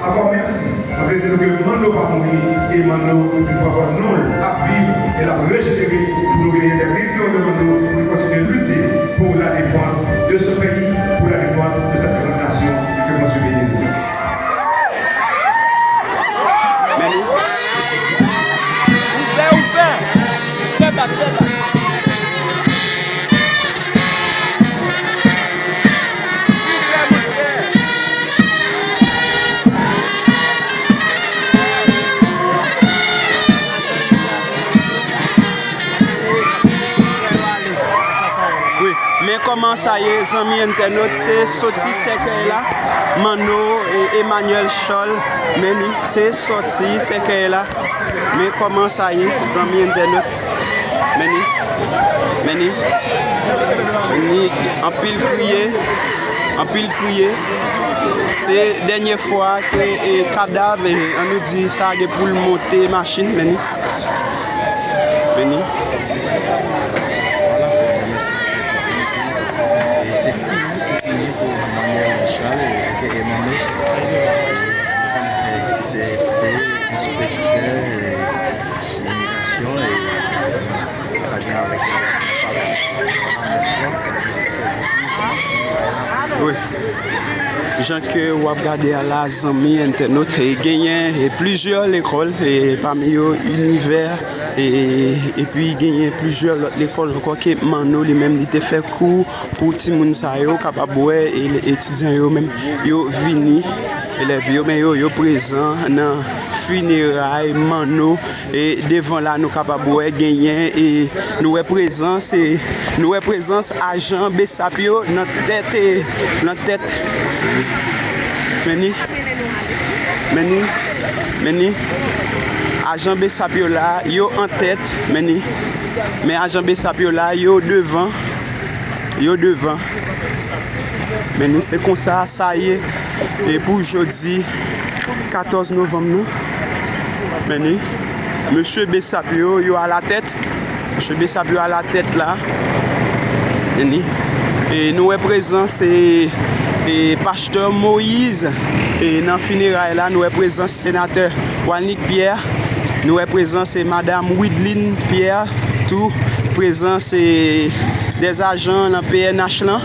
Encore merci. On veut dire que Mando va mourir et Mando, une fois qu'on nous a vivre et la régénérer pour nous gagner des millions de Mando pour continuer de lutter pour la défense de ce pays, pour la défense de cette grande nation que moi je suis béni. Mais comment ça y est, amis internautes, c'est sorti c'est là, Mano et Emmanuel Scholl, c'est sorti c'est là. Mais comment ça y est, amis internautes, en pile crier, c'est la dernière fois que le cadavre, on nous dit ça pour le monter machine, C'est fini pour Emmanuel Scholl et Emmanuel qui s'est fait inspecteur et l'immigration et ça vient avec oui. Gens que vous regardez à la zami internaute et gagné plusieurs écoles et parmi eux univers et puis gagné plusieurs écoles encore que Mano lui-même il fait cours pour ti moun sa yo capable et les étudiants yo même yo vini élèves yo mais yo présent dans funérailles Mano et devant là nous capable gagner et nous présence agent Bessapio notre tête Meni agent Bessapio là yo en tête mais agent Bessapio là yo devant Meni c'est comme ça y est et pour jeudi 14 novembre Meni monsieur Bessapio yo à la tête là Meni et nous est présent c'est et pasteur Moïse et dans funérailles là nous est présent sénateur Walnik Pierre, nous est présent c'est madame Widline Pierre, tout présent c'est des agents dans PNH là,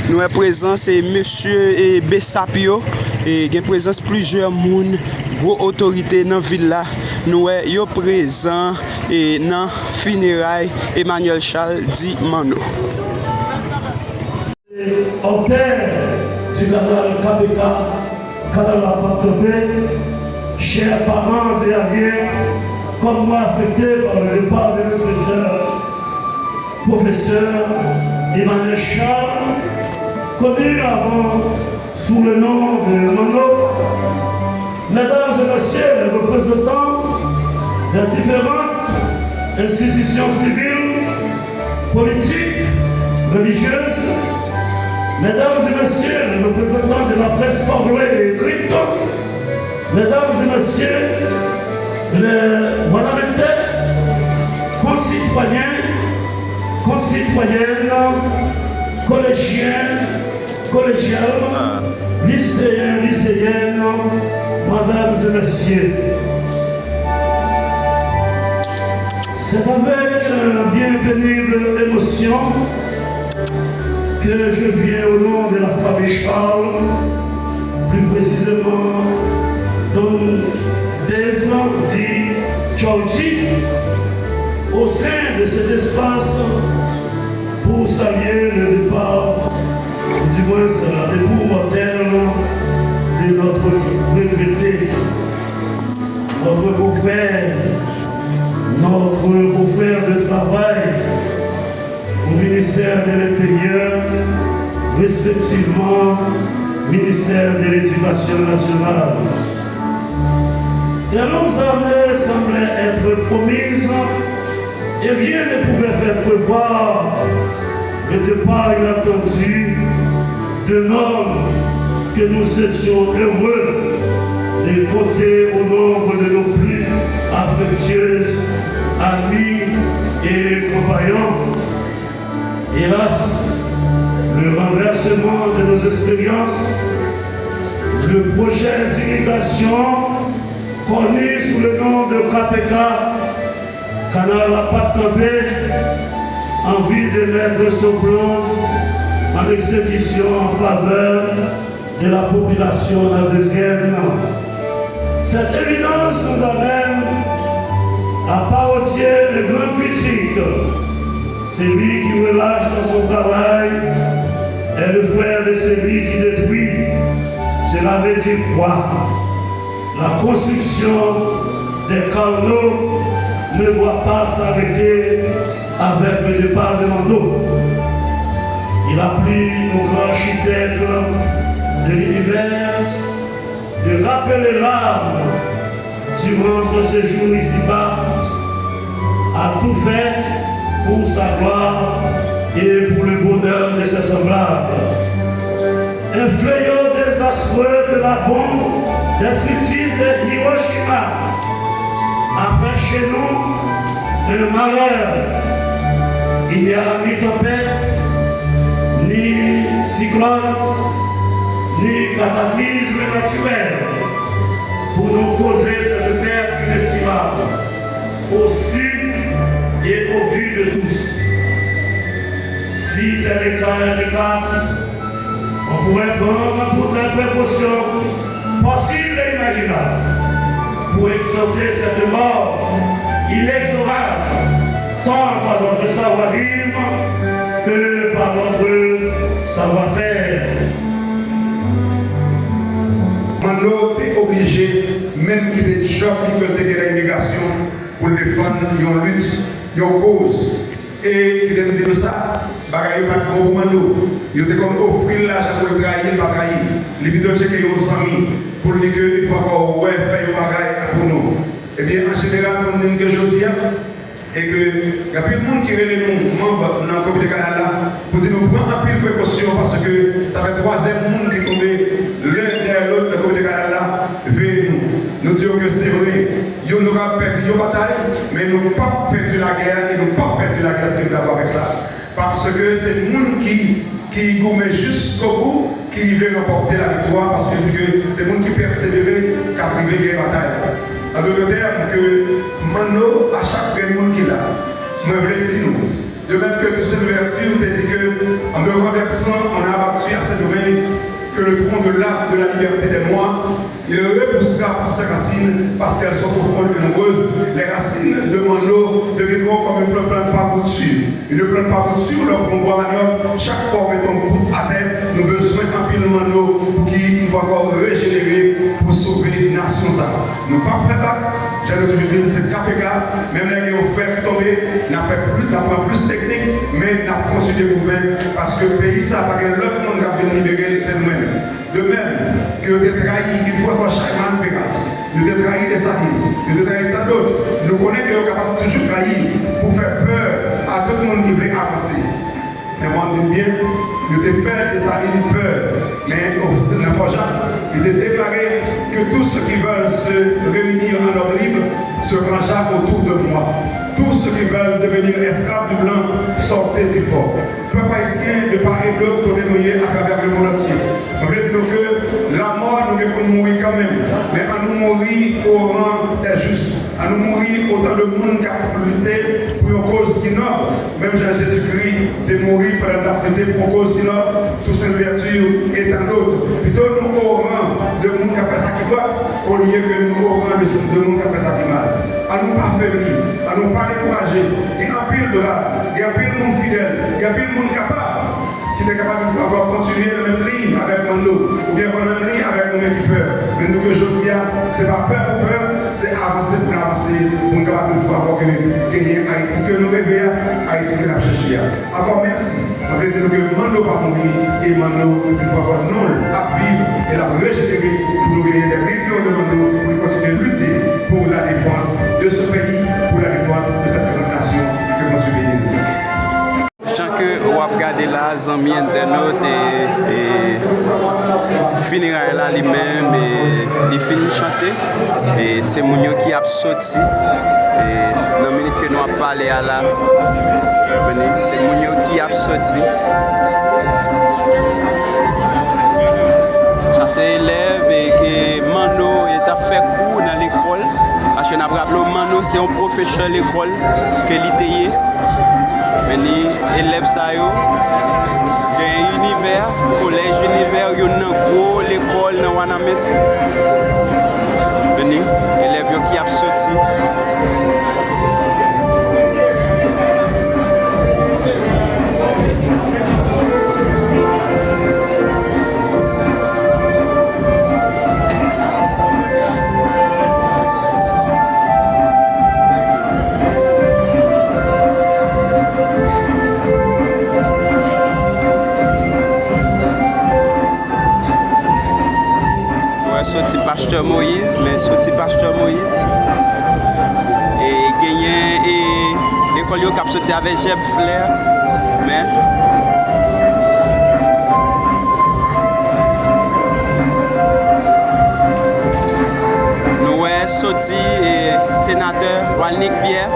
nous est présent c'est monsieur Bessapio et il y a présence plusieurs monde gros autorité dans ville là, nous est yo présent et dans funérailles Emmanuel Scholl dit Mano. Au père du canal KBK, canal La Porte-Paix, chers parents et alliés, comme moi affecté par le départ de notre cher professeur Emmanuel Scholl, connu avant sous le nom de Mano, mesdames et messieurs les représentants des différentes institutions civiles, politiques, religieuses, mesdames et messieurs les représentants de la presse parlée et écrite, mesdames et messieurs les parlementaires, concitoyennes, collégiens, collégiales, lycéens, lycéennes, mesdames et messieurs. C'est avec une bien pénible émotion que je viens au nom de la famille Scholl, plus précisément Don Dave dit Georgie, au sein de cet espace pour saluer le départ, du moins la dépôt moderne de notre regretté, notre beau-frère de travail au ministère de l'Intérieur, respectivement ministère de l'Éducation nationale. Les longues années semblaient être promises et rien ne pouvait faire prévoir le départ inattendu d'un homme que nous étions heureux de compter au nombre de nos plus affectueuses amis et compagnons. Hélas, le renversement de nos expériences, le projet d'irrigation connu sous le nom de KPK, Canal La Pape Campé, en vue de mettre ce plan en exécution en faveur de la population dans la deuxième. Cette évidence nous amène à parotier le grand critique. Celui qui relâche dans son travail est le frère de celui qui détruit. Cela veut dire quoi? La construction des canaux ne doit pas s'arrêter avec le départ de l'eau. Il a plu au grand architecte de l'univers de rappeler l'âme durant ce séjour ici-bas, a tout fait pour sa gloire et pour le bonheur de ses semblables. Un fléau désastreux de la bombe destructive de Hiroshima a fait chez nous un malheur. Il n'y a ni tempête, ni cyclone, ni cataclysme naturel pour nous causer cette perte inestimable au sud et au vu de tous. Si tel est le cas, on pourrait prendre toutes les précautions possibles et imaginables pour exhorter cette mort inexorable, tant par notre savoir-vivre que par notre savoir-faire. Mano est obligé, même qu'il est choc, qui veut aider l'immigration pour défendre une lutte, une cause. Et il a dit ça, bagaille pas de Mano. Il a comme offrir l'argent pour le trahir, pas trahir. Les vidéos checker aux amis pour dire qu'il faut encore ouais, faire une bagaille pour nous. Eh bien, en général, on dit que je dis, et que il y a plus de monde qui relève nos membres dans le comité Canada pour dire nous prendre un peu de précaution parce que ça fait 3e monde qui tombe l'un derrière l'autre dans le comité Canada vers nous. Nous disons que c'est vrai, nous avons perdu la bataille, mais nous n'avons pas perdu la guerre et nous n'avons pas perdu la guerre si nous avons fait ça. Parce que c'est le monde qui gourmet jusqu'au bout, qui veut remporter la victoire parce que c'est le monde qui persévère, qui a privé la bataille. En d'autres termes, que Mano, à chaque monde qui est là, me voulait dire nous. De même que tout ce vertu, on dit que, en me renversant, on a abattu à cette domaine que le tronc de l'arbre de la liberté des mois, il repoussera par ses racines parce qu'elles sont profondes et nombreuses. Les racines de Mano deviendront comme une plante par dessus. Une plante par dessus, lorsqu'on voit manioc, chaque fois que ton groupe à terre, nous besoin d'un pile de Mano pour qu'il va encore régénérer pour sauver la nation. Nous ne pas préparer, j'allais toujours dire, c'est KPK, même les gens fait tomber, n'a fait plus, n'a pas plus technique, mais n'a pas considéré nous-mêmes parce que le pays, ça va gagner l'autre monde qui a venu libérer, c'est nous-mêmes. De même que nous avons trahi, il faut que chaque man pénate. Nous avons trahi des amis, nous avons trahi tant d'autres. Nous connaissons que nous sommes capables de toujours trahir pour faire peur à tout le monde qui veut avancer. Mais moi, je dis bien, nous avons fait des amis peur, mais nous n'avons jamais. Il est déclaré que tous ceux qui veulent se réunir en ordre libre se rangent autour de moi. Tous ceux qui veulent devenir esclaves du blanc sortez du fort. Peuple haïtien de part et d'autre côté mouillé à travers le monde entier. On veut dire que la mort nous devons mourir quand même, mais à nous mourir au rang des justes, à nous mourir autant de monde qui a lutter pour une cause qui noble. Même Jésus-Christ de mourir pour la lutter pour une cause qui noble, toute cette vertu et tant d'autres. Plutôt nous au rang de monde qui a fait ça qui doit, au lieu que nous au rang de monde qui a fait ça qui mal. À nous pas affaiblir, à nous pas décourager. Il y a un pile de rats, il y a un pile de monde fidèle, il y a un pile de monde capable, qui est capable de pouvoir continuer la même ligne avec Mando, ou bien la même ligne avec nos équipeurs. Mais nous que je dis, ce n'est pas peur pour peur, c'est avancer pour avancer, pour nous capables de pouvoir gagner Haïti, que nous rêvons, Haïti que nous cherchons. Encore merci. On veut dire que Mando va mourir et Mando, une fois qu'on non à vivre et la régénérer pour nous gagner des millions de Mando pour continuer de lutter pour la défense de ce pays, pour la défense de cette présentation que nous subissons. Tant que on va regarder là, amis internautes et finira là lui-même et il finit chanter et c'est Mounio qui a sorti et dans la minute que nous avons parlé à là, c'est Mounio qui a sorti. Ça c'est élève et que Mano est à faire cours dans l'école. Parce que nous avons Mano c'est un professeur de l'école que l'ITE. Mais élève ça yo. Dans univers, collège univers, il y a une gros l'école dans Wanamet. Veni, élève qui a sorti. Sorti pasteur Moïse, mais sorti pasteur Moïse. Et gagné et l'école qui a sorti avec Jeb Flair. Mais nous avons sorti et sénateur Walnick Pierre.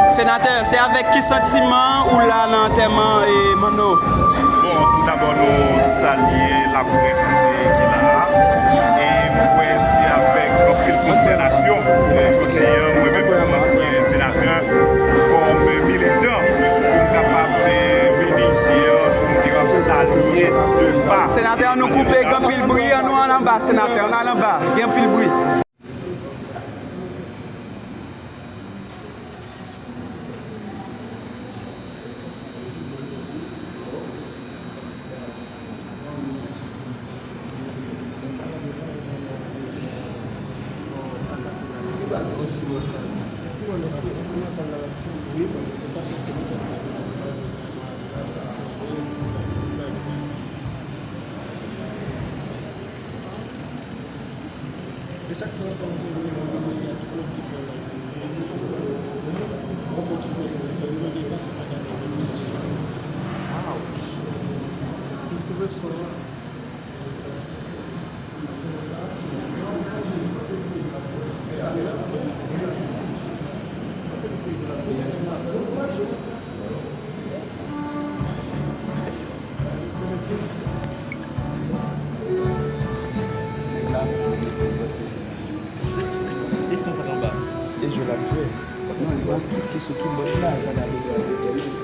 Sénateur, c'est avec qui sentiment ou là l'enterrement et Mano? Bon, tout d'abord, nous saluons la presse qui est là et presse avec aucune consternation. Je dis, moi-même, comme ancien sénateur, comme militant, pour capable de venir ici, pour nous saluer de bas. Sénateur, nous coupons un pile bruit, nous en bas, sénateur, on en bas, il y a un pile bruit. Et je l'ai fait. Non, il va quitter ce qui me là, ça